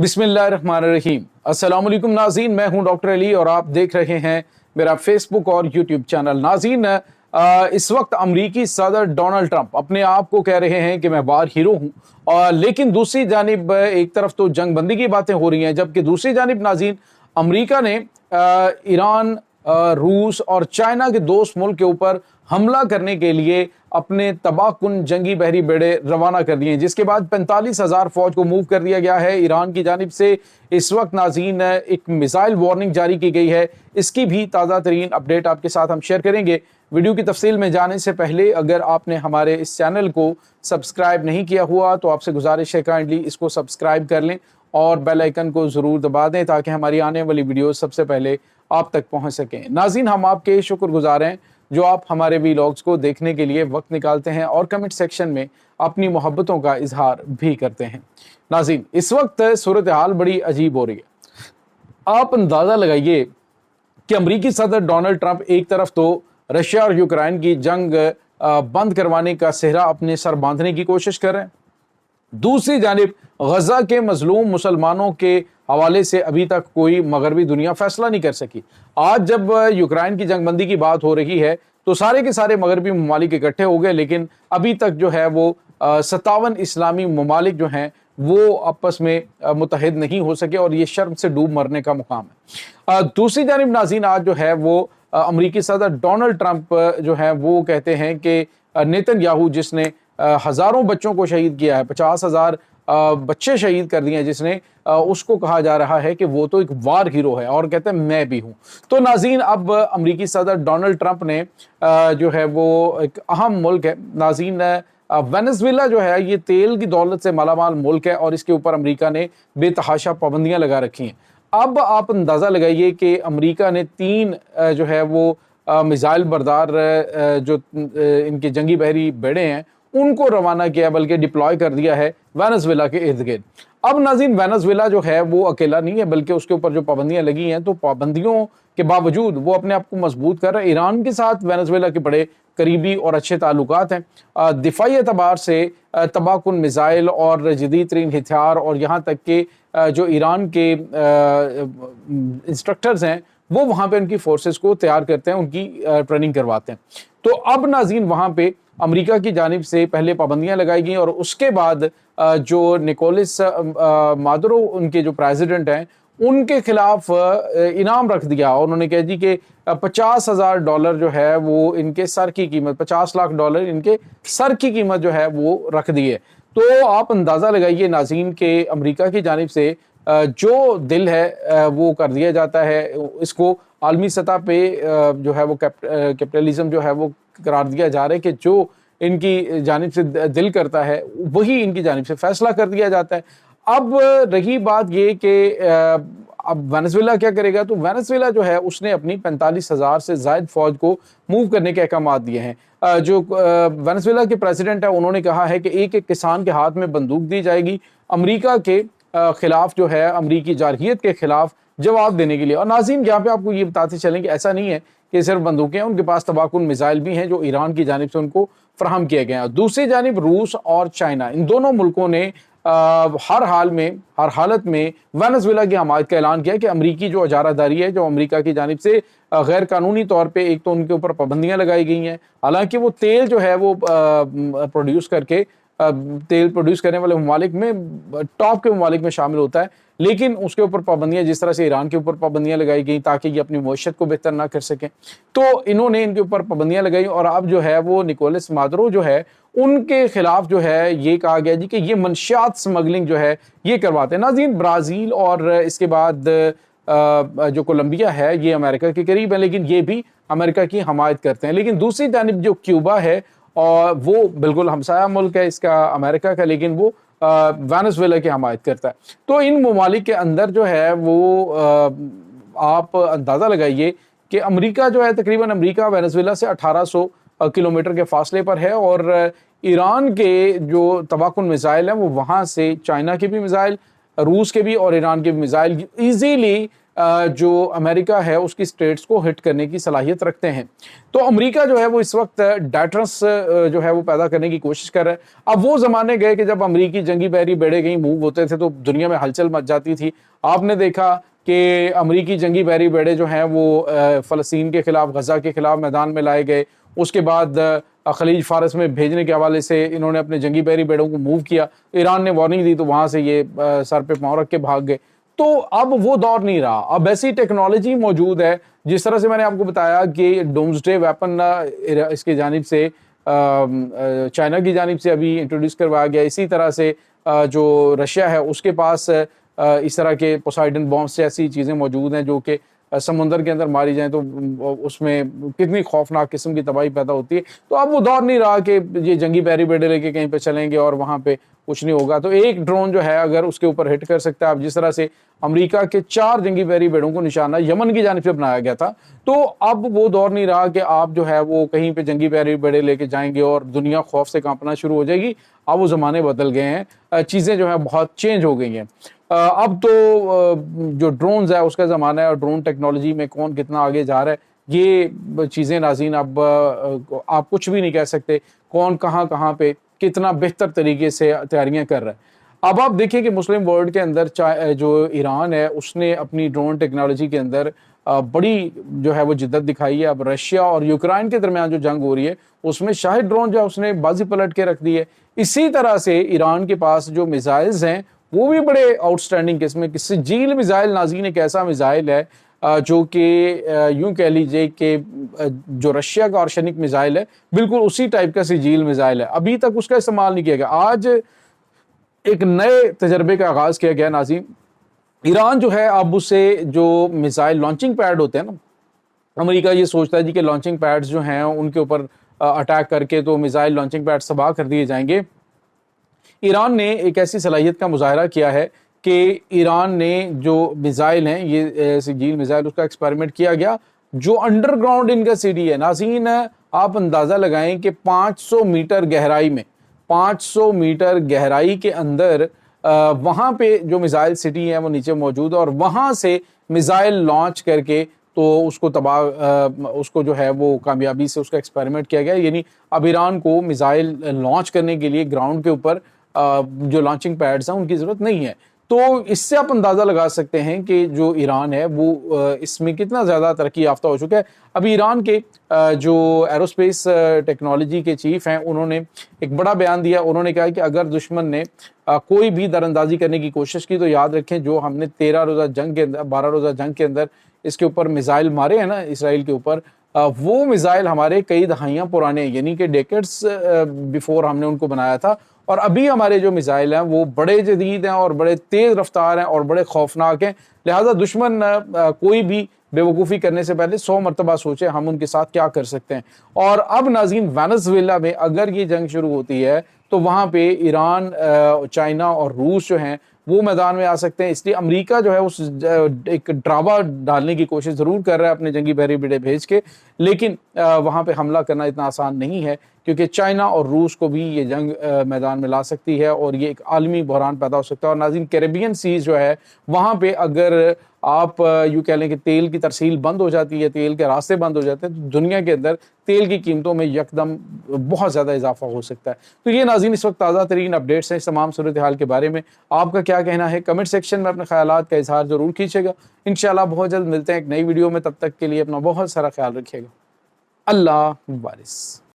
बिस्मिल्लाहिर्रहमानिर्रहीम। अस्सलाम वालेकुम नाज़रीन, मैं हूं डॉक्टर अली और आप देख रहे हैं मेरा फेसबुक और यूट्यूब चैनल। नाज़रीन, इस वक्त अमरीकी सदर डोनाल्ड ट्रंप अपने आप को कह रहे हैं कि मैं वार हीरो हूं, लेकिन दूसरी जानिब एक तरफ तो जंग बंदी की बातें हो रही हैं, जबकि दूसरी जानिब नाज़रीन अमरीका ने ईरान, रूस और चाइना के दोस्त मुल्क के ऊपर हमला करने के लिए अपने तबाहकुन जंगी बहरी बेड़े रवाना कर दिए, जिसके बाद 45,000 फौज को मूव कर दिया गया है। ईरान की जानिब से इस वक्त नाज़रीन एक मिसाइल वार्निंग जारी की गई है। इसकी भी ताज़ा तरीन अपडेट आपके साथ हम शेयर करेंगे। वीडियो की तफसील में जाने से पहले अगर आपने हमारे इस चैनल को सब्सक्राइब नहीं किया हुआ तो आपसे गुजारिश है काइंडली इसको सब्सक्राइब कर लें और बेल आइकन को ज़रूर दबा दें ताकि हमारी आने वाली वीडियो सबसे पहले आप तक पहुंच सकें। नाज़रीन, हम आपके शुक्रगुजार हैं जो आप हमारे वीलॉग्स को देखने के लिए वक्त निकालते हैं और कमेंट सेक्शन में अपनी मोहब्बतों का इजहार भी करते हैं। नाज़रीन, इस वक्त सूरत हाल बड़ी अजीब हो रही है। आप अंदाज़ा लगाइए कि अमरीकी सदर डोनाल्ड ट्रंप एक तरफ तो रशिया और यूक्रेन की जंग बंद करवाने का सेहरा अपने सर बांधने की कोशिश कर रहे हैं, दूसरी जानिब गजा के मजलूम मुसलमानों के हवाले से अभी तक कोई मगरबी दुनिया फैसला नहीं कर सकी। आज जब यूक्रेन की जंगबंदी की बात हो रही है तो सारे के सारे मगरबी ममालिक इकट्ठे हो गए, लेकिन अभी तक जो है वो 57 इस्लामी ममालिक जो हैं वो आपस में मुत्तहिद नहीं हो सके और ये शर्म से डूब मरने का मुकाम है। दूसरी जानिब नाज़रीन, आज जो है वो अमरीकी सदर डोनाल्ड ट्रंप जो है वो कहते हैं कि नेतन्याहू जिसने हज़ारों बच्चों को शहीद किया है, 50,000 बच्चे शहीद कर दिए हैं जिसने, उसको कहा जा रहा है कि वो तो एक वार हीरो है और कहते हैं मैं भी हूं। तो नाज़रीन, अब अमरीकी सदर डोनाल्ड ट्रंप ने जो है वो एक अहम मुल्क है नाज़रीन, वेनेजुएला जो है ये तेल की दौलत से मालामाल मुल्क है और इसके ऊपर अमरीका ने बेतहाशा पाबंदियां लगा रखी हैं। अब आप अंदाज़ा लगाइए कि अमरीका ने 3 जो है वो मिसाइल बरदार जो इनके जंगी बहरी बेड़े हैं उनको रवाना किया, बल्कि डिप्लॉय कर दिया है वेनेजुएला के इर्द गिर्द। अब नाज़रीन, वेनेजुएला जो है वो अकेला नहीं है, बल्कि उसके ऊपर जो पाबंदियां लगी हैं तो पाबंदियों के बावजूद वो अपने आप को मजबूत कर रहा है। ईरान के साथ वेनेजुएला के बड़े करीबी और अच्छे ताल्लुकात हैं। दिफाई एतबार से तबाहकुन मिसाइल और जदीद तरीन हथियार और यहाँ तक कि जो ईरान के इंस्ट्रक्टर्स हैं वो वहाँ पे उनकी फोर्सेस को तैयार करते हैं, उनकी ट्रेनिंग करवाते हैं। तो अब नाज़रीन वहाँ पे अमेरिका की जानिब से पहले पाबंदियां लगाई गई और उसके बाद जो निकोलस मादुरो उनके जो प्रेसिडेंट हैं उनके खिलाफ इनाम रख दिया और उन्होंने कहा जी कि $50,000 जो है वो इनके सर की कीमत, $50 लाख इनके सर की कीमत जो है वो रख दी है। तो आप अंदाज़ा लगाइए नाज़रीन के अमेरिका की जानिब से जो दिल है वो कर दिया जाता है, इसको आलमी सतह पे जो है वो कैपिटलिज्म जो है वो करार दिया जा रहा है कि जो इनकी जानिब से दिल करता है वही इनकी जानिब से फैसला कर दिया जाता है। अब रही बात ये कि अब वेनेजुएला क्या करेगा, तो वेनेजुएला जो है उसने अपनी 45,000 से ज़ायद फौज को मूव करने के अहकाम दिए हैं। जो वेनेजुएला के प्रेसिडेंट है उन्होंने कहा है कि एक एक किसान के हाथ में बंदूक दी जाएगी अमेरिका के खिलाफ, जो है अमरीकी जारहियत के खिलाफ जवाब देने के लिए। और नाज़रीन, यहाँ पे आपको ये बताते चलें कि ऐसा नहीं है कि सिर्फ बंदूकें हैं, उनके पास तबाहकुन मिसाइल भी हैं जो ईरान की जानिब से उनको फराहम किया गया है। दूसरी जानिब रूस और चाइना, इन दोनों मुल्कों ने हर हालत में वेनेजुएला की हमायत का ऐलान किया कि अमरीकी जो इजारादारी है जो अमरीका की जानिब से गैर कानूनी तौर पे, एक तो उनके ऊपर पाबंदियां लगाई गई हैं, हालांकि वो तेल जो है वो प्रोड्यूस करके तेल प्रोड्यूस करने वाले ममालिक में टॉप के ममालिक में शामिल होता है, लेकिन उसके ऊपर पाबंदियां जिस तरह से ईरान के ऊपर पाबंदियां लगाई गई ताकि ये अपनी मईशत को बेहतर ना कर सकें, तो इन्होंने इनके ऊपर पाबंदियां लगाई और अब जो है वो निकोलस मादुरो जो है उनके खिलाफ जो है ये कहा गया जी कि ये मंशियात स्मगलिंग जो है ये करवाते हैं। नाज़रीन, ब्राज़ील और इसके बाद जो कोलंबिया है ये अमेरिका के करीब है, लेकिन ये भी अमेरिका की हमायत करते हैं। लेकिन दूसरी जानिब जो क्यूबा है और वो बिल्कुल हमसाया मुल्क है इसका अमेरिका का, लेकिन वो वेनेजुएला की हमायत करता है। तो इन ममालिक के अंदर जो है वो आप अंदाज़ा लगाइए कि अमेरिका जो है तकरीबन अमेरिका वेनेजुएला से 1800 किलोमीटर के फासले पर है और ईरान के जो तबाहकुन मिसाइल हैं वो वहाँ से चाइना के भी मिसाइल, रूस के भी और ईरान के भी मिसाइल ईजीली جو امریکہ ہے اس کی اسٹیٹس کو ہٹ کرنے کی صلاحیت رکھتے ہیں. تو امریکہ جو ہے وہ اس وقت ڈیٹرنس جو ہے وہ پیدا کرنے کی کوشش کر رہا ہے. اب وہ زمانے گئے کہ جب امریکی جنگی بحری بیڑے کہیں موو ہوتے تھے تو دنیا میں ہلچل مچ جاتی تھی. آپ نے دیکھا کہ امریکی جنگی بحری بیڑے جو ہیں وہ فلسطین کے خلاف، غزہ کے خلاف میدان میں لائے گئے. اس کے بعد خلیج فارس میں بھیجنے کے حوالے سے انہوں نے اپنے جنگی بحری بیڑوں کو موو کیا. ایران نے وارننگ دی تو وہاں سے یہ سر پہ پاؤں رکھ کے بھاگ گئے. تو اب وہ دور نہیں رہا. اب ایسی ٹیکنالوجی موجود ہے جس طرح سے میں نے آپ کو بتایا کہ ڈومسڈے ویپن اس کی جانب سے چائنا کی جانب سے ابھی انٹروڈیوس کروایا گیا. اسی طرح سے جو رشیا ہے اس کے پاس اس طرح کے پوسائیڈن بامبس سے ایسی چیزیں موجود ہیں جو کہ سمندر کے اندر ماری جائیں تو اس میں کتنی خوفناک قسم کی تباہی پیدا ہوتی ہے. تو اب وہ دور نہیں رہا کہ یہ جنگی بحری بیڑے لے کے کہیں پہ چلیں گے اور وہاں پہ کچھ نہیں ہوگا. تو ایک ڈرون جو ہے اگر اس کے اوپر ہٹ کر سکتا ہے، اب جس طرح سے امریکہ کے 4 جنگی بحری بیڑوں کو نشانہ یمن کی جانب سے بنایا گیا تھا، تو اب وہ دور نہیں رہا کہ آپ جو ہے وہ کہیں پہ جنگی بحری بیڑے لے کے جائیں گے اور دنیا خوف سے کانپنا شروع ہو جائے گی. اب وہ زمانے بدل گئے ہیں، چیزیں جو ہیں بہت چینج ہو گئی ہیں. اب تو جو ڈرونز ہے اس کا زمانہ ہے اور ڈرون ٹیکنالوجی میں کون کتنا آگے جا رہا ہے یہ چیزیں ناظرین اب آپ کچھ بھی نہیں کہہ سکتے. کون کہاں پہ کتنا بہتر طریقے سے تیاریاں کر رہا ہے. اب آپ دیکھیں کہ مسلم ورلڈ کے اندر جو ایران ہے اس نے اپنی ڈرون ٹیکنالوجی کے اندر بڑی جو ہے وہ جدت دکھائی ہے. اب رشیا اور یوکرائن کے درمیان جو جنگ ہو رہی ہے اس میں شاہد ڈرون جو ہے اس نے بازی پلٹ کے رکھ دی ہے. اسی طرح سے ایران کے پاس جو میزائلز ہیں وہ بھی بڑے آؤٹ سٹینڈنگ قسم کے. سجیل میزائل ناظرین ایک ایسا میزائل ہے جو کہ یوں کہہ لیجئے کہ جو رشیا کا آرشنک میزائل ہے بالکل اسی ٹائپ کا سجیل میزائل ہے. ابھی تک اس کا استعمال نہیں کیا گیا. آج ایک نئے تجربے کا آغاز کیا گیا ناظرین. ایران جو ہے اب اسے جو میزائل لانچنگ پیڈ ہوتے ہیں نا، امریکہ یہ سوچتا ہے جی کہ لانچنگ پیڈز جو ہیں ان کے اوپر اٹیک کر کے تو میزائل لانچنگ پیڈ تباہ کر دیے جائیں گے. ایران نے ایک ایسی صلاحیت کا مظاہرہ کیا ہے کہ ایران نے جو میزائل ہیں یہ سجیل میزائل اس کا ایکسپیریمنٹ کیا گیا جو انڈر گراؤنڈ ان کا سٹی ہے. ناظرین آپ اندازہ لگائیں کہ 500 میٹر گہرائی میں، 500 میٹر گہرائی کے اندر وہاں پہ جو میزائل سٹی ہے وہ نیچے موجود ہے اور وہاں سے میزائل لانچ کر کے تو اس کو اس کو جو ہے وہ کامیابی سے اس کا ایکسپیریمنٹ کیا گیا. یعنی اب ایران کو میزائل لانچ کرنے کے لیے گراؤنڈ کے اوپر جو لانچنگ پیڈز ہیں ان کی ضرورت نہیں ہے. تو اس سے آپ اندازہ لگا سکتے ہیں کہ جو ایران ہے وہ اس میں کتنا زیادہ ترقی یافتہ ہو چکا ہے. ابھی ایران کے جو ایروسپیس ٹیکنالوجی کے چیف ہیں انہوں نے ایک بڑا بیان دیا. انہوں نے کہا کہ اگر دشمن نے کوئی بھی دراندازی کرنے کی کوشش کی تو یاد رکھیں جو ہم نے 13 روزہ جنگ کے اندر 12 روزہ جنگ کے اندر اس کے اوپر میزائل مارے ہیں نا اسرائیل کے اوپر، وہ میزائل ہمارے کئی دہائیاں پرانے ہیں، یعنی کہ ڈیکڈز بیفور ہم نے ان کو بنایا تھا. اور ابھی ہمارے جو میزائل ہیں وہ بڑے جدید ہیں اور بڑے تیز رفتار ہیں اور بڑے خوفناک ہیں. لہٰذا دشمن کوئی بھی بے وقوفی کرنے سے پہلے 100 مرتبہ سوچے ہم ان کے ساتھ کیا کر سکتے ہیں. اور اب ناظرین وینزویلا میں اگر یہ جنگ شروع ہوتی ہے تو وہاں پہ ایران، چائنا اور روس جو ہیں وہ میدان میں آ سکتے ہیں. اس لیے امریکہ جو ہے اس ایک ڈراوا ڈالنے کی کوشش ضرور کر رہا ہے اپنے جنگی بحری بیڑے بھیج کے، لیکن وہاں پہ حملہ کرنا اتنا آسان نہیں ہے کیونکہ چائنا اور روس کو بھی یہ جنگ میدان میں لا سکتی ہے اور یہ ایک عالمی بحران پیدا ہو سکتا ہے. اور ناظرین کیریبین سیز جو ہے وہاں پہ اگر آپ یوں کہہ لیں کہ تیل کی ترسیل بند ہو جاتی ہے، تیل کے راستے بند ہو جاتے ہیں تو دنیا کے اندر تیل کی قیمتوں میں یکدم بہت زیادہ اضافہ ہو سکتا ہے. تو یہ ناظرین اس وقت تازہ ترین اپڈیٹس ہیں اس تمام صورتحال کے بارے میں. آپ کا کیا کہنا ہے؟ کمنٹ سیکشن میں اپنے خیالات کا اظہار ضرور کیجیے گا. انشاءاللہ بہت جلد ملتے ہیں ایک نئی ویڈیو میں. تب تک کے لیے اپنا بہت سارا خیال رکھیے گا. اللہ وارث.